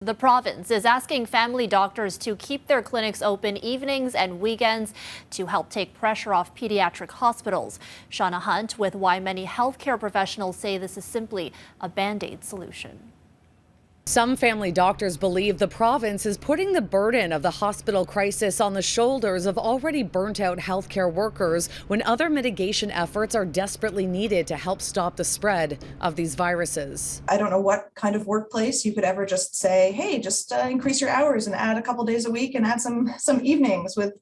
The province is asking family doctors to keep their clinics open evenings and weekends to help take pressure off pediatric hospitals. Shauna Hunt with why many healthcare professionals say this is simply a band-aid solution. Some family doctors believe the province is putting the burden of the hospital crisis on the shoulders of already burnt out healthcare workers when other mitigation efforts are desperately needed to help stop the spread of these viruses. I don't know what kind of workplace you could ever just say, hey, just increase your hours and add a couple days a week and add some evenings with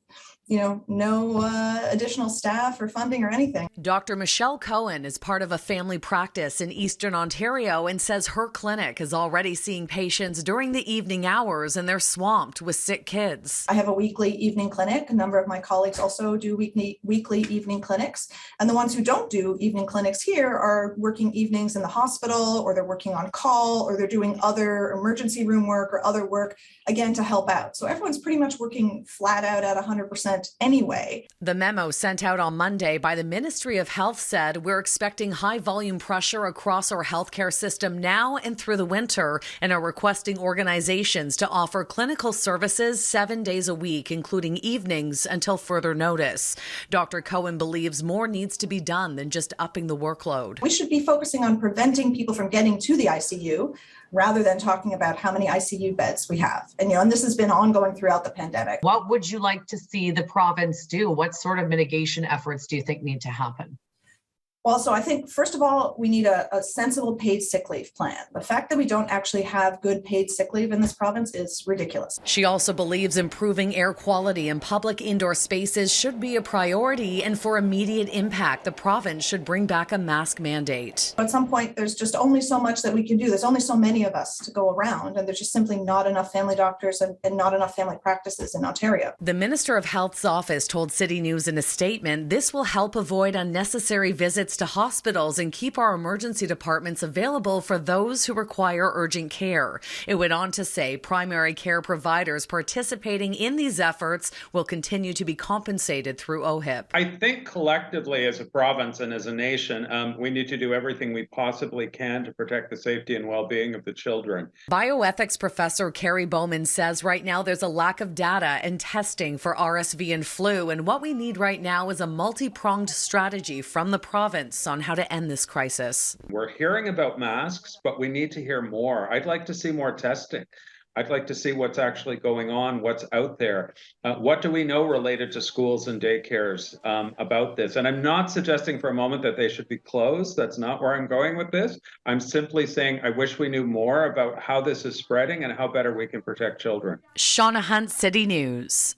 no additional staff or funding or anything. Dr. Michelle Cohen is part of a family practice in Eastern Ontario and says her clinic is already seeing patients during the evening hours and they're swamped with sick kids. I have a weekly evening clinic. A number of my colleagues also do weekly evening clinics. And the ones who don't do evening clinics here are working evenings in the hospital, or they're working on call, or they're doing other emergency room work or other work, again, to help out. So everyone's pretty much working flat out at 100% anyway. The memo sent out on Monday by the Ministry of Health said we're expecting high volume pressure across our healthcare system now and through the winter, and are requesting organizations to offer clinical services 7 days a week, including evenings, until further notice. Dr. Cohen believes more needs to be done than just upping the workload. We should be focusing on preventing people from getting to the ICU rather than talking about how many ICU beds we have. And this has been ongoing throughout the pandemic. What would you like to see the province do? What sort of mitigation efforts do you think need to happen? Well, so I think, first of all, we need a sensible paid sick leave plan. The fact that we don't actually have good paid sick leave in this province is ridiculous. She also believes improving air quality in public indoor spaces should be a priority, and for immediate impact, the province should bring back a mask mandate. At some point, there's just only so much that we can do. There's only so many of us to go around, and there's just simply not enough family doctors and not enough family practices in Ontario. The Minister of Health's office told CityNews in a statement this will help avoid unnecessary visits to hospitals and keep our emergency departments available for those who require urgent care. It went on to say primary care providers participating in these efforts will continue to be compensated through OHIP. I think collectively as a province and as a nation, we need to do everything we possibly can to protect the safety and well-being of the children. Bioethics professor Carrie Bowman says right now there's a lack of data and testing for RSV and flu, and what we need right now is a multi-pronged strategy from the province on how to end this crisis. We're hearing about masks, but we need to hear more. I'd like to see more testing. I'd like to see what's actually going on, what's out there. What do we know related to schools and daycares about this? And I'm not suggesting for a moment that they should be closed. That's not where I'm going with this. I'm simply saying I wish we knew more about how this is spreading and how better we can protect children. Shauna Hunt, City News.